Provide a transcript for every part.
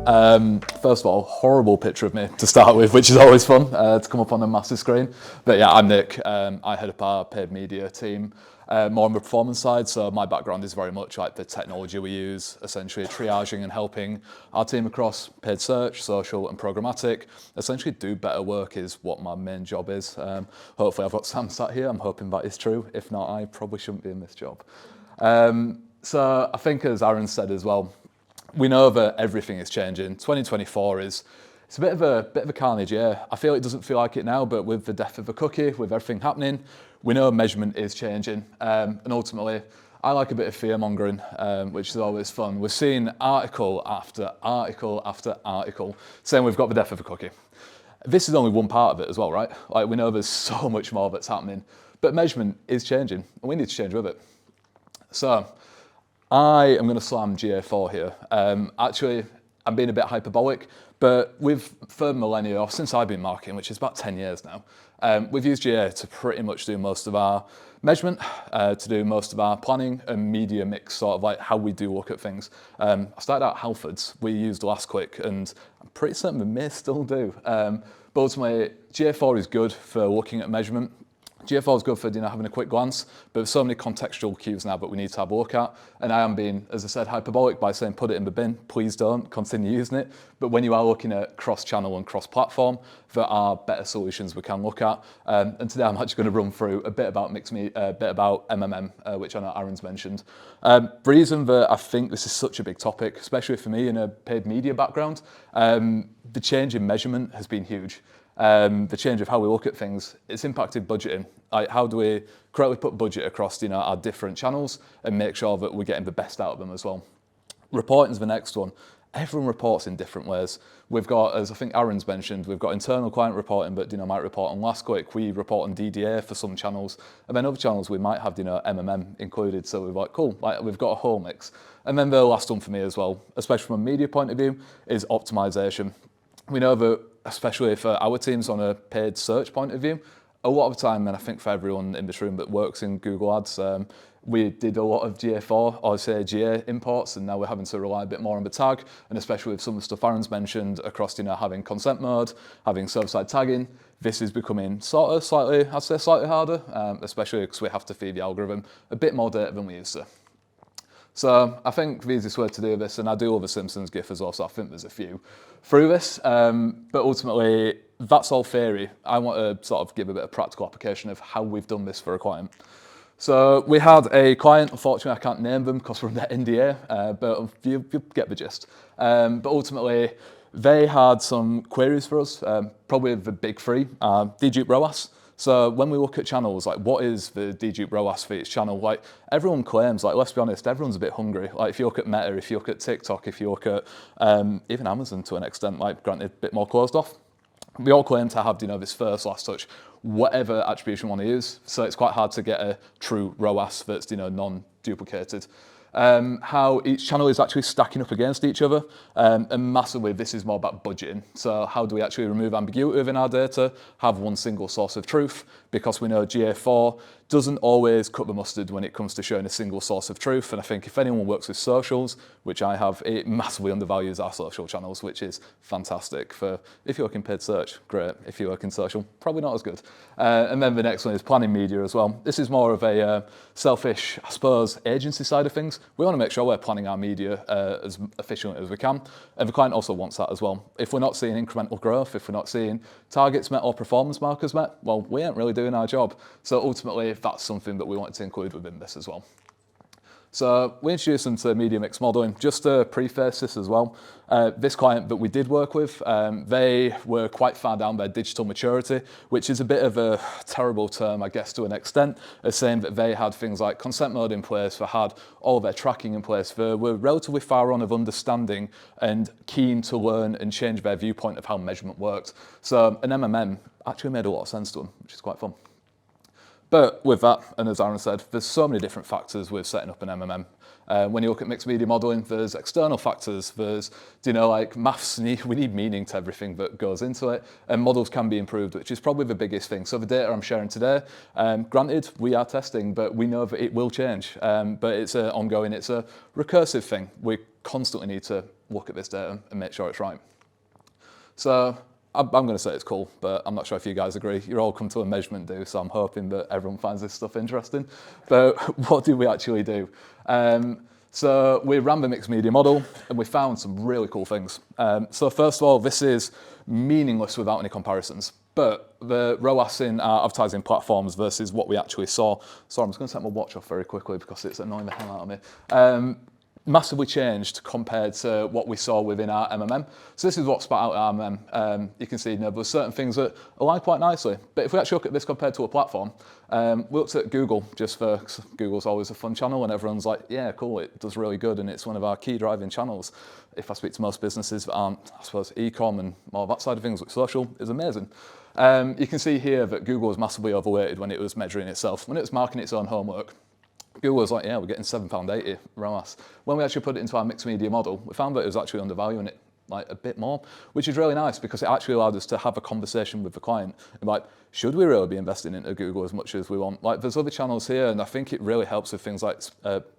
First of all, horrible picture of me to start with, which is always fun to come up on a massive screen. But yeah, I'm Nick. I head up our paid media team, more on the performance side. So my background is very much like the technology we use, essentially triaging and helping our team across paid search, social and programmatic. Essentially do better work is what my main job is. Hopefully I've got Sam sat here. I'm hoping that is true. If not, I probably shouldn't be in this job. So I think as Aaron said as well, we know that everything is changing. 2024 it's a bit of a carnage year. I feel it doesn't feel like it now, but with the death of the cookie, with everything happening, we know measurement is changing. And ultimately, I like a bit of fear mongering, which is always fun. We're seeing article after article after article saying we've got the death of the cookie. This is only one part of it as well, right? Like we know there's so much more that's happening, but measurement is changing, and we need to change with it. So I am going to slam GA4 here. Actually, I'm being a bit hyperbolic, but for millennia, or since I've been marketing, which is about 10 years now, we've used GA to pretty much do most of our measurement, to do most of our planning and media mix, sort of like how we do look at things. I started out at Halfords, we used Last Quick, and I'm pretty certain we may still do. But ultimately, GA4 is good for looking at measurement. GA4 is good for having a quick glance, but there's so many contextual cues now that we need to have a look at. And I am being, as I said, hyperbolic by saying put it in the bin. Please don't continue using it. But when you are looking at cross-channel and cross-platform, there are better solutions we can look at. And today I'm actually going to run through a bit about MMM, which I know Aaron's mentioned. The reason that I think this is such a big topic, especially for me in a paid media background, the change in measurement has been huge. The change of how we look at things, it's impacted budgeting. Like how do we correctly put budget across our different channels and make sure that we're getting the best out of them as well. Reporting is the next one. Everyone reports in different ways. We've got, as I think Aaron's mentioned, we've got internal client reporting, but might report on Last Quick. We report on DDA for some channels, and then other channels we might have MMM included. So we're like, cool, like we've got a whole mix. And then the last one for me as well, especially from a media point of view, is optimization. We know that, especially for our teams on a paid search point of view, a lot of the time, and I think for everyone in this room that works in Google Ads, we did a lot of GA4 or say GA imports, and now we're having to rely a bit more on the tag, and especially with some of the stuff Aaron's mentioned across having consent mode, having server-side tagging, this is becoming slightly harder, especially because we have to feed the algorithm a bit more data than we used to. So I think the easiest way to do this, and I do love a Simpsons GIF as well, so I think there's a few through this, but ultimately that's all theory. I want to sort of give a bit of practical application of how we've done this for a client. So we had a client, unfortunately I can't name them because we're under NDA, but you get the gist. But ultimately they had some queries for us, probably the big three, dedupe ROAS. So when we look at channels, like what is the dedupe ROAS for each channel? Like everyone claims, like let's be honest, everyone's a bit hungry. Like if you look at Meta, if you look at TikTok, if you look at even Amazon to an extent, like granted a bit more closed off, we all claim to have this first, last touch, whatever attribution we want to use. So it's quite hard to get a true ROAS that's non-duplicated. How each channel is actually stacking up against each other, and massively this is more about budgeting. So how do we actually remove ambiguity within our data, have one single source of truth, because we know GA4 doesn't always cut the mustard when it comes to showing a single source of truth. And I think if anyone works with socials, which I have, it massively undervalues our social channels, which is fantastic. For if you work in paid search, great. If you work in social, probably not as good. And then the next one is planning media as well. This is more of a selfish, I suppose, agency side of things. We want to make sure we're planning our media as efficiently as we can. And the client also wants that as well. If we're not seeing incremental growth, if we're not seeing targets met or performance markers met, well, we ain't really doing our job. So ultimately, that's something that we wanted to include within this as well. So we introduced them to media mix modeling. Just to preface this as well, this client that we did work with, they were quite far down their digital maturity, which is a bit of a terrible term, I guess, to an extent, as saying that they had things like consent mode in place, they had all their tracking in place, they were relatively far on of understanding and keen to learn and change their viewpoint of how measurement worked. So an MMM actually made a lot of sense to them, which is quite fun. But with that, and as Aaron said, there's so many different factors with setting up an MMM. When you look at mixed media modeling, there's external factors, there's, like maths, we need meaning to everything that goes into it, and models can be improved, which is probably the biggest thing. So the data I'm sharing today, granted, we are testing, but we know that it will change. But it's ongoing, it's a recursive thing. We constantly need to look at this data and make sure it's right. So I'm going to say it's cool, but I'm not sure if you guys agree. You're all come to a measurement do, so I'm hoping that everyone finds this stuff interesting. But what do we actually do? So we ran the mixed media model and we found some really cool things. So first of all, this is meaningless without any comparisons. But the ROAS in our advertising platforms versus what we actually saw. Sorry, I'm just going to set my watch off very quickly because it's annoying the hell out of me. Massively changed compared to what we saw within our MMM. So this is what spat out our MMM. You can see there's certain things that align quite nicely. But if we actually look at this compared to a platform, we looked at Google just for, Google's always a fun channel and everyone's like, yeah, cool, it does really good and it's one of our key driving channels. If I speak to most businesses that aren't, I suppose, e-com and more of that side of things, like social, is amazing. You can see here that Google was massively overweighted when it was measuring itself, when it was marking its own homework. Google was like, yeah, we're getting £7.80 ROAS. When we actually put it into our mixed media model, we found that it was actually undervaluing it like a bit more, which is really nice because it actually allowed us to have a conversation with the client. And like, should we really be investing into Google as much as we want? Like, there's other channels here, and I think it really helps with things like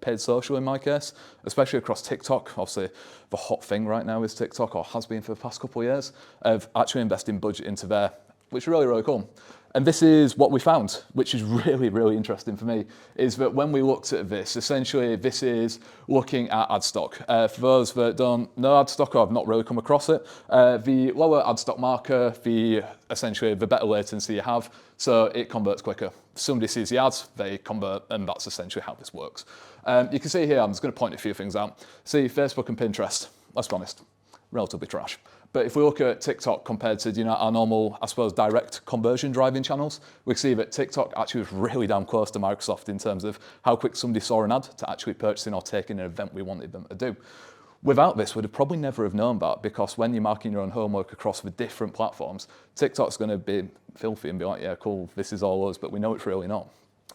paid social in my case, especially across TikTok. Obviously, the hot thing right now is TikTok, or has been for the past couple of years, of actually investing budget into there, which is really, really cool. And this is what we found, which is really, really interesting for me, is that when we looked at this, essentially this is looking at ad stock. For those that don't know ad stock or have not really come across it, the lower ad stock marker, essentially the better latency you have, so it converts quicker. If somebody sees the ads, they convert, and that's essentially how this works. You can see here, I'm just going to point a few things out. See, Facebook and Pinterest, let's be honest, relatively trash. But if we look at TikTok compared to our normal, I suppose, direct conversion driving channels, we see that TikTok actually was really damn close to Microsoft in terms of how quick somebody saw an ad to actually purchasing or taking an event we wanted them to do. Without this, we'd have probably never have known that, because when you're marking your own homework across the different platforms, TikTok's going to be filthy and be like, yeah, cool, this is all us, but we know it's really not.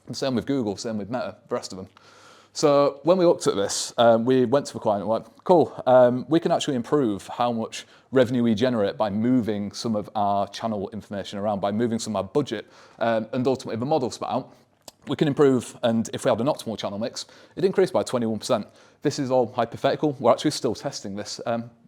And same with Google, same with Meta, the rest of them. So when we looked at this, we went to the client and went, cool, we can actually improve how much revenue we generate by moving some of our channel information around, by moving some of our budget, and ultimately the model spat out. We can improve, and if we had an optimal channel mix, it increased by 21%. This is all hypothetical. We're actually still testing this,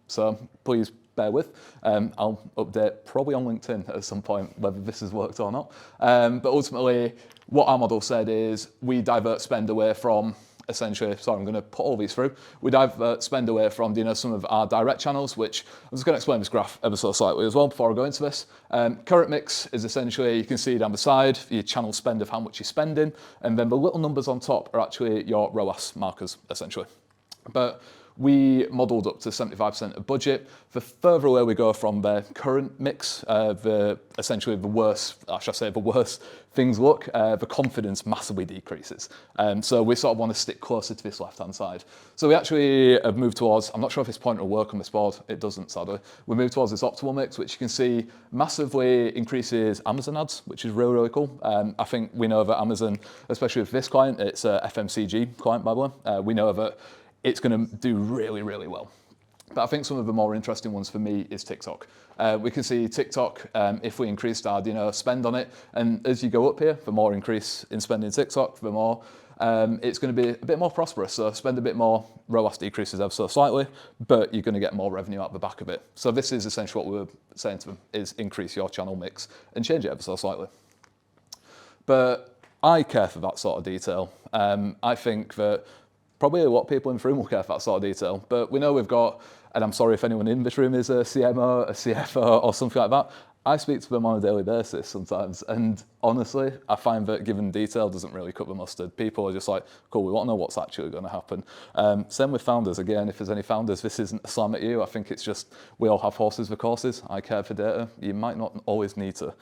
so please bear with. I'll update probably on LinkedIn at some point whether this has worked or not. But ultimately, what our model said is we divert spend away from, essentially, sorry, I'm going to put all these through. We divert spend away from some of our direct channels, which I'm just going to explain this graph ever so slightly as well before I go into this. Current mix is essentially, you can see down the side, your channel spend of how much you're spending, and then the little numbers on top are actually your ROAS markers, essentially. But we modelled up to 75% of budget. The further away we go from the current mix, essentially the worse, should I say, the worse things look, the confidence massively decreases. So we sort of want to stick closer to this left-hand side. So we actually have moved towards, I'm not sure if this pointer will work on this board, it doesn't sadly. We moved towards this optimal mix, which you can see massively increases Amazon ads, which is really, really cool. I think we know that Amazon, especially with this client, it's a FMCG client, by the way, we know that it's going to do really, really well. But I think some of the more interesting ones for me is TikTok. We can see TikTok, if we increased our spend on it, and as you go up here, the more increase in spending TikTok, the more it's going to be a bit more prosperous. So spend a bit more, ROAS decreases ever so slightly, but you're going to get more revenue out the back of it. So this is essentially what we were saying to them, is increase your channel mix and change it ever so slightly. But I care for that sort of detail. I think that probably a lot of people in the room will care for that sort of detail, but we know we've got, and I'm sorry if anyone in this room is a CMO, a CFO, or something like that. I speak to them on a daily basis sometimes, and honestly, I find that giving detail doesn't really cut the mustard. People are just like, cool, we want to know what's actually going to happen. Same with founders. Again, if there's any founders, this isn't a slam at you. I think it's just, we all have horses for courses. I care for data. You might not always need to.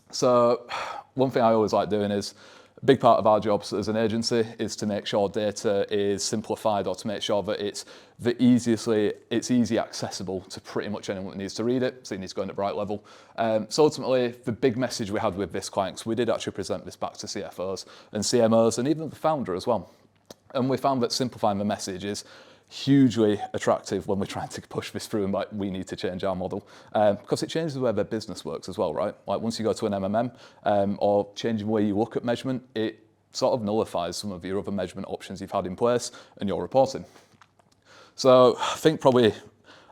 So one thing I always like doing is, a big part of our jobs as an agency is to make sure data is simplified, or to make sure that it's easy accessible to pretty much anyone that needs to read it, so you need to go in at the right level. So ultimately, the big message we had with this client, because we did actually present this back to CFOs and CMOs and even the founder as well. And we found that simplifying the message is hugely attractive when we're trying to push this through and like, we need to change our model. Because it changes the way their business works as well, right? Like once you go to an MMM or changing the way you look at measurement, it sort of nullifies some of your other measurement options you've had in place and your reporting. So I think probably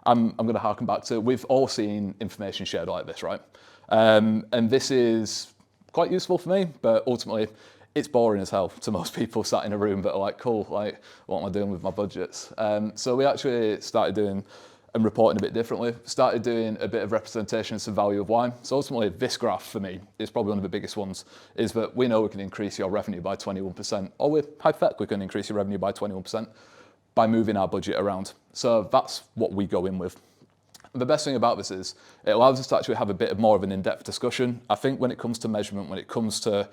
I'm going to harken back to, we've all seen information shared like this, right? And this is quite useful for me, but ultimately it's boring as hell to most people sat in a room that are like, cool, like what am I doing with my budgets? So we actually started doing and reporting a bit differently, started doing a bit of representation of the value of why. So ultimately this graph for me is probably one of the biggest ones, is that we know we can increase your revenue by 21%, or we're hypothetically going to increase your revenue by 21% by moving our budget around. So that's what we go in with. The best thing about this is it allows us to actually have a bit more of an in-depth discussion. I think when it comes to measurement, when it comes to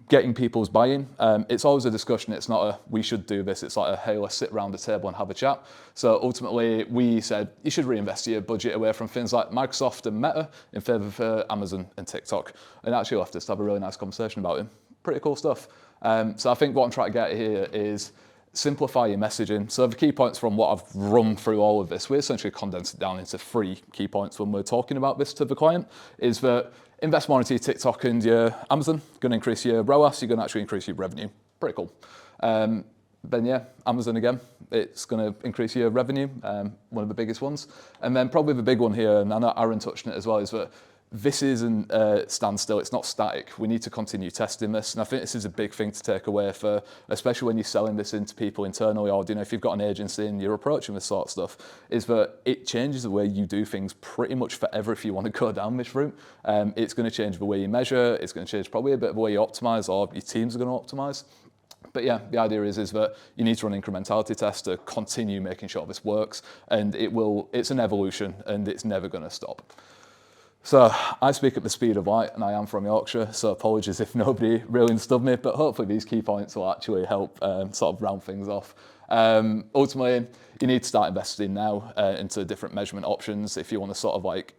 getting people's buy-in, it's always a discussion. It's not a, we should do this. It's like a, hey, let's sit around the table and have a chat. So ultimately we said, you should reinvest your budget away from things like Microsoft and Meta in favor of Amazon and TikTok. And actually left us to have a really nice conversation about it. Pretty cool stuff. So I think what I'm trying to get here is simplify your messaging. So the key points from what I've run through all of this, we essentially condensed it down into 3 key points when we're talking about this to the client, is that invest more into your TikTok and your Amazon, going to increase your ROAS, you're going to actually increase your revenue. Pretty cool. Then yeah, Amazon again, it's going to increase your revenue, one of the biggest ones. And then probably the big one here, and I know Aaron touched on it as well, is that this isn't standstill, it's not static. We need to continue testing this. And I think this is a big thing to take away for, especially when you're selling this into people internally, or if you've got an agency and you're approaching this sort of stuff, is that it changes the way you do things pretty much forever if you want to go down this route. It's going to change the way you measure, it's going to change probably a bit of the way you optimize, or your teams are going to optimize. But yeah, the idea is that you need to run incrementality tests to continue making sure this works, and it's an evolution and it's never going to stop. So I speak at the speed of light, and I am from Yorkshire, so apologies if nobody really understood me, but hopefully these key points will actually help sort of round things off. Ultimately, you need to start investing now into different measurement options if you want to sort of like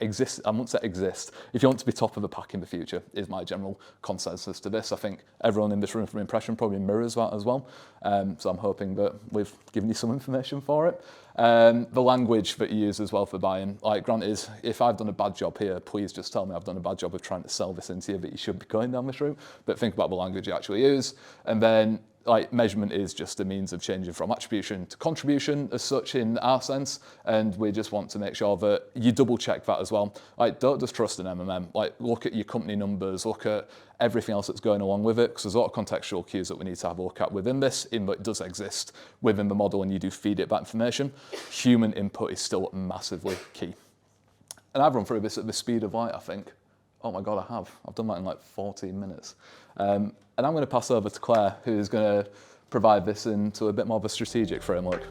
exist. I won't say exist. If you want to be top of the pack in the future, is my general consensus to this. I think everyone in this room from Impression probably mirrors that as well. So I'm hoping that we've given you some information for it. The language that you use as well for buying, like granted, if I've done a bad job here, please just tell me I've done a bad job of trying to sell this into you, that you should be going down this route. But think about the language you actually use, and then like measurement is just a means of changing from attribution to contribution as such in our sense, and we just want to make sure that you double check that as well. Like don't just trust an MMM, like look at your company numbers, look at everything else that's going along with it, because there's a lot of contextual cues that we need to have a look at within this, in that it does exist within the model and you do feed it that information. Human input is still massively key. And I've run through this at the speed of light, I think. Oh my God, I've done that in like 14 minutes. And I'm going to pass over to Claire, who's going to provide this into a bit more of a strategic framework.